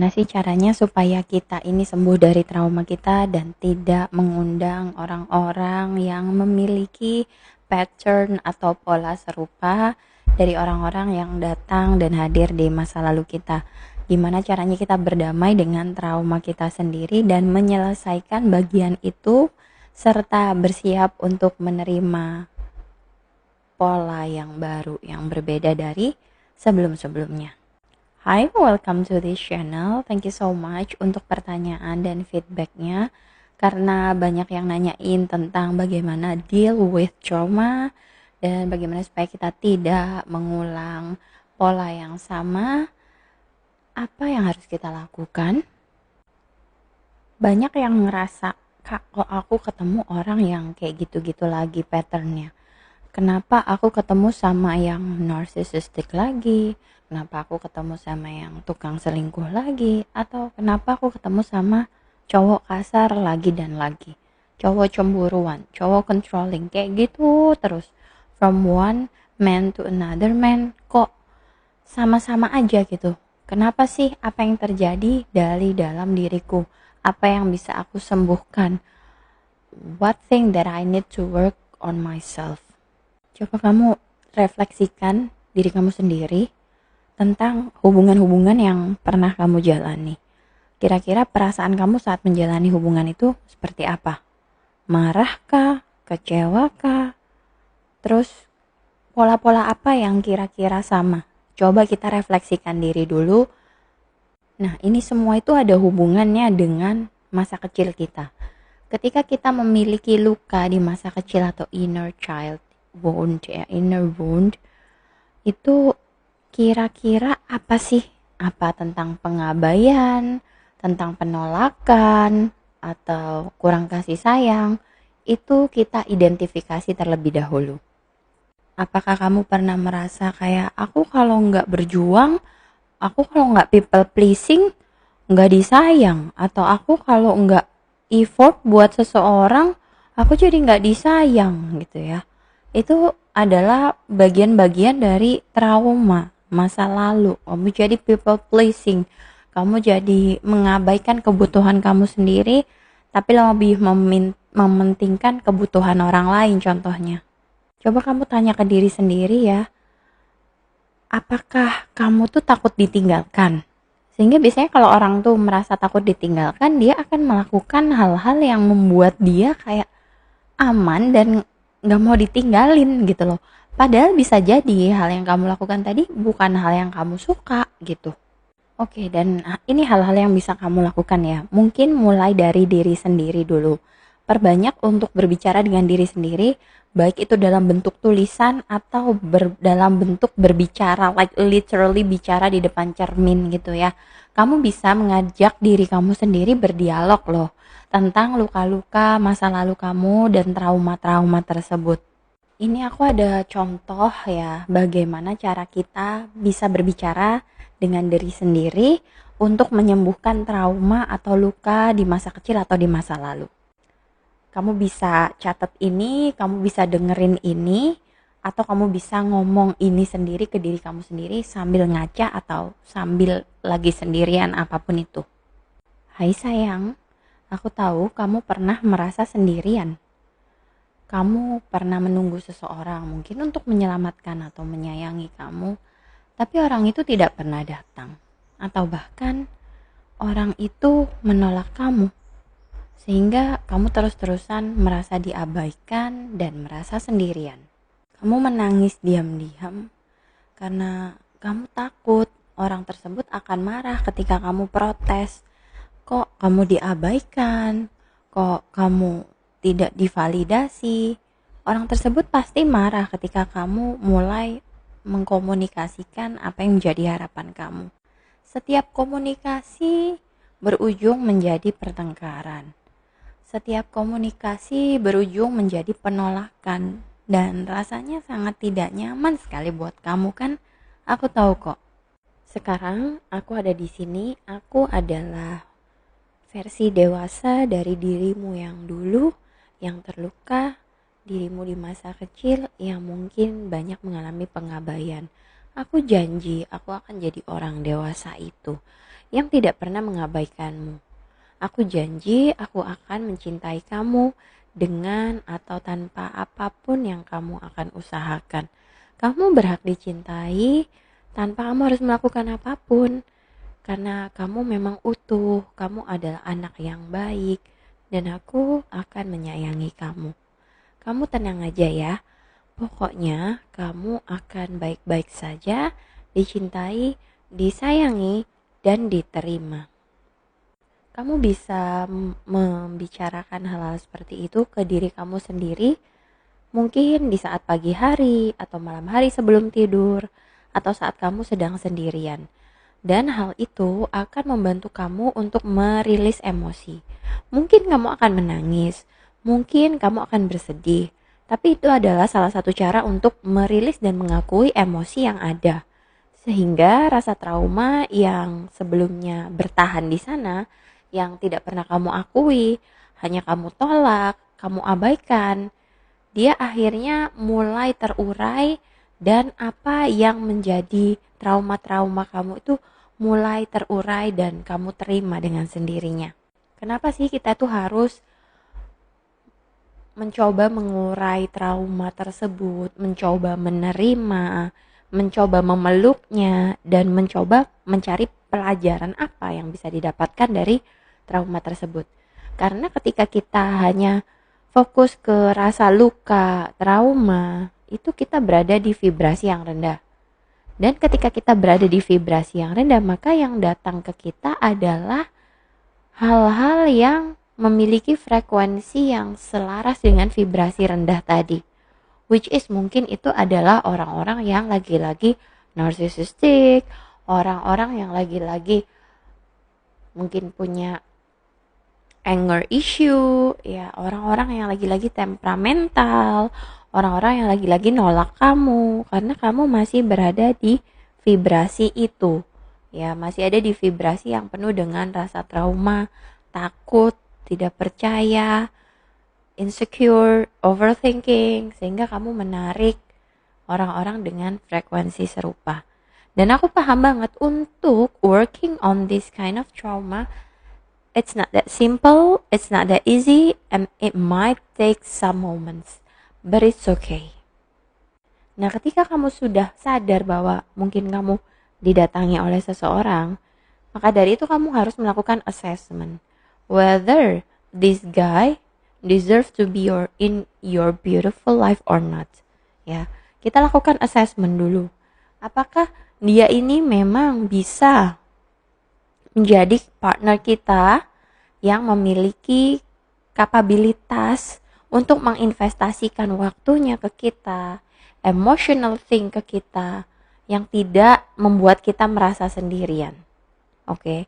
Gimana sih caranya supaya kita ini sembuh dari trauma kita dan tidak mengundang orang-orang yang memiliki pattern atau pola serupa dari orang-orang yang datang dan hadir di masa lalu kita. Gimana caranya kita berdamai dengan trauma kita sendiri dan menyelesaikan bagian itu serta bersiap untuk menerima pola yang baru yang berbeda dari sebelum-sebelumnya. Hi, welcome to this channel. Thank you so much untuk pertanyaan dan feedbacknya. Karena banyak yang nanyain tentang bagaimana deal with trauma dan bagaimana supaya kita tidak mengulang pola yang sama. Apa yang harus kita lakukan? Banyak yang ngerasa, kak, kok aku ketemu orang yang kayak gitu-gitu lagi patternnya. Kenapa aku ketemu sama yang narcissistic lagi? Kenapa aku ketemu sama yang tukang selingkuh lagi? Atau kenapa aku ketemu sama cowok kasar lagi dan lagi? Cowok cemburuan, cowok controlling, kayak gitu terus. From one man to another man, kok sama-sama aja gitu. Kenapa sih? Apa yang terjadi dari dalam diriku? Apa yang bisa aku sembuhkan? What thing that I need to work on myself? Coba kamu refleksikan diri kamu sendiri tentang hubungan-hubungan yang pernah kamu jalani. Kira-kira perasaan kamu saat menjalani hubungan itu seperti apa? Marah kah? Kecewa kah? Terus pola-pola apa yang kira-kira sama? Coba kita refleksikan diri dulu. Nah, ini semua itu ada hubungannya dengan masa kecil kita. Ketika kita memiliki luka di masa kecil atau inner wound, itu kira-kira apa sih? Apa tentang pengabaian, tentang penolakan, atau kurang kasih sayang? Itu kita identifikasi terlebih dahulu. Apakah kamu pernah merasa kayak aku kalau nggak berjuang, aku kalau nggak people pleasing, nggak disayang, atau aku kalau nggak effort buat seseorang, aku jadi nggak disayang gitu ya. Itu adalah bagian-bagian dari trauma masa lalu. Kamu jadi people pleasing, kamu jadi mengabaikan kebutuhan kamu sendiri, tapi lebih mementingkan kebutuhan orang lain contohnya. Coba kamu tanya ke diri sendiri ya, apakah kamu tuh takut ditinggalkan? Sehingga biasanya kalau orang tuh merasa takut ditinggalkan, dia akan melakukan hal-hal yang membuat dia kayak aman dan gak mau ditinggalin gitu loh. Padahal bisa jadi hal yang kamu lakukan tadi bukan hal yang kamu suka gitu. Oke, dan ini hal-hal yang bisa kamu lakukan ya. Mungkin mulai dari diri sendiri dulu. Perbanyak untuk berbicara dengan diri sendiri, baik itu dalam bentuk tulisan atau dalam bentuk berbicara, like literally bicara di depan cermin gitu ya. Kamu bisa mengajak diri kamu sendiri berdialog loh tentang luka-luka masa lalu kamu dan trauma-trauma tersebut. Ini aku ada contoh ya bagaimana cara kita bisa berbicara dengan diri sendiri untuk menyembuhkan trauma atau luka di masa kecil atau di masa lalu. Kamu bisa catat ini, kamu bisa dengerin ini, atau kamu bisa ngomong ini sendiri ke diri kamu sendiri sambil ngaca atau sambil lagi sendirian apapun itu. Hai sayang, aku tahu kamu pernah merasa sendirian. Kamu pernah menunggu seseorang mungkin untuk menyelamatkan atau menyayangi kamu, tapi orang itu tidak pernah datang. Atau bahkan orang itu menolak kamu. Sehingga kamu terus-terusan merasa diabaikan dan merasa sendirian. Kamu menangis diam-diam karena kamu takut orang tersebut akan marah ketika kamu protes. Kok kamu diabaikan? Kok kamu tidak divalidasi? Orang tersebut pasti marah ketika kamu mulai mengkomunikasikan apa yang menjadi harapan kamu. Setiap komunikasi berujung menjadi pertengkaran. Setiap komunikasi berujung menjadi penolakan dan rasanya sangat tidak nyaman sekali buat kamu kan? Aku tahu kok. Sekarang aku ada di sini, aku adalah versi dewasa dari dirimu yang dulu, yang terluka, dirimu di masa kecil yang mungkin banyak mengalami pengabaian. Aku janji aku akan jadi orang dewasa itu yang tidak pernah mengabaikanmu. Aku janji aku akan mencintai kamu dengan atau tanpa apapun yang kamu akan usahakan. Kamu berhak dicintai tanpa kamu harus melakukan apapun. Karena kamu memang utuh, kamu adalah anak yang baik, dan aku akan menyayangi kamu. Kamu tenang aja ya, pokoknya kamu akan baik-baik saja, dicintai, disayangi, dan diterima. Kamu bisa membicarakan hal-hal seperti itu ke diri kamu sendiri, mungkin di saat pagi hari atau malam hari sebelum tidur, atau saat kamu sedang sendirian. Dan hal itu akan membantu kamu untuk merilis emosi. Mungkin kamu akan menangis, mungkin kamu akan bersedih, tapi itu adalah salah satu cara untuk merilis dan mengakui emosi yang ada. Sehingga rasa trauma yang sebelumnya bertahan di sana, yang tidak pernah kamu akui, hanya kamu tolak, kamu abaikan, dia akhirnya mulai terurai, dan apa yang menjadi trauma-trauma kamu itu mulai terurai dan kamu terima dengan sendirinya. Kenapa sih kita tuh harus mencoba mengurai trauma tersebut, mencoba menerima, mencoba memeluknya, dan mencoba mencari pelajaran apa yang bisa didapatkan dari trauma tersebut. Karena ketika kita hanya fokus ke rasa luka, trauma, itu kita berada di vibrasi yang rendah. Dan ketika kita berada di vibrasi yang rendah, maka yang datang ke kita adalah hal-hal yang memiliki frekuensi yang selaras dengan vibrasi rendah tadi. Which is mungkin itu adalah orang-orang yang lagi-lagi narcissistic, orang-orang yang lagi-lagi mungkin punya anger issue, ya orang-orang yang lagi-lagi temperamental, orang-orang yang lagi-lagi nolak kamu karena kamu masih berada di vibrasi itu. Ya, masih ada di vibrasi yang penuh dengan rasa trauma, takut, tidak percaya, insecure, overthinking, sehingga kamu menarik orang-orang dengan frekuensi serupa. Dan aku paham banget untuk working on this kind of trauma, it's not that simple, it's not that easy, and it might take some moments, but it's okay. Nah, ketika kamu sudah sadar bahwa mungkin kamu didatangi oleh seseorang, maka dari itu kamu harus melakukan assessment whether this guy deserve to be in your beautiful life or not. Ya, kita lakukan assessment dulu. Apakah dia ini memang bisa menjadi partner kita yang memiliki kapabilitas untuk menginvestasikan waktunya ke kita, emotional thing ke kita, yang tidak membuat kita merasa sendirian. Oke.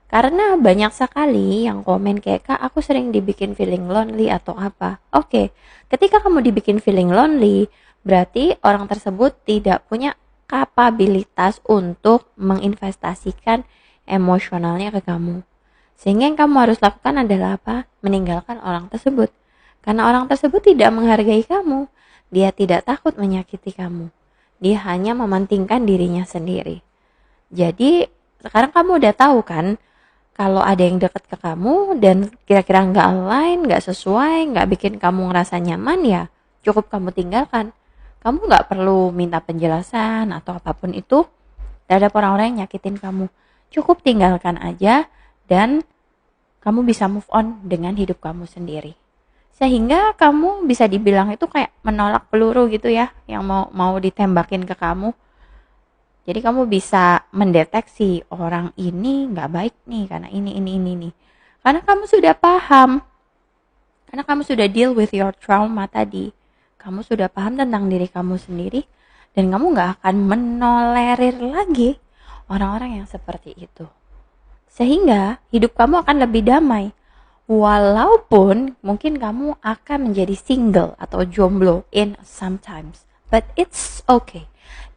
Karena banyak sekali yang komen kayak, "Kak, aku sering dibikin feeling lonely," atau apa. Oke. Ketika kamu dibikin feeling lonely, berarti orang tersebut tidak punya kapabilitas untuk menginvestasikan emosionalnya ke kamu. Sehingga yang kamu harus lakukan adalah apa? Meninggalkan orang tersebut. Karena orang tersebut tidak menghargai kamu. Dia tidak takut menyakiti kamu. Dia hanya mementingkan dirinya sendiri. Jadi sekarang kamu udah tahu kan, kalau ada yang dekat ke kamu dan kira-kira nggak align, nggak sesuai, nggak bikin kamu ngerasa nyaman, ya cukup kamu tinggalkan. Kamu nggak perlu minta penjelasan atau apapun itu terhadap orang-orang yang nyakitin kamu. Cukup tinggalkan aja dan kamu bisa move on dengan hidup kamu sendiri. Sehingga kamu bisa dibilang itu kayak menolak peluru gitu ya, yang mau ditembakin ke kamu. Jadi kamu bisa mendeteksi orang ini nggak baik nih karena ini. Karena kamu sudah paham, karena kamu sudah deal with your trauma tadi. Kamu sudah paham tentang diri kamu sendiri dan kamu nggak akan menolerir lagi orang-orang yang seperti itu. Sehingga hidup kamu akan lebih damai. Walaupun mungkin kamu akan menjadi single atau jomblo in sometimes, but it's okay.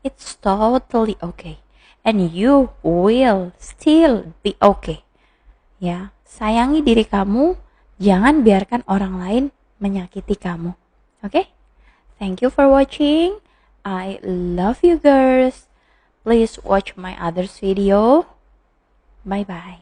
It's totally okay. And you will still be okay. Ya, sayangi diri kamu, jangan biarkan orang lain menyakiti kamu. Okay? Thank you for watching. I love you girls. Please watch my others video. Bye bye.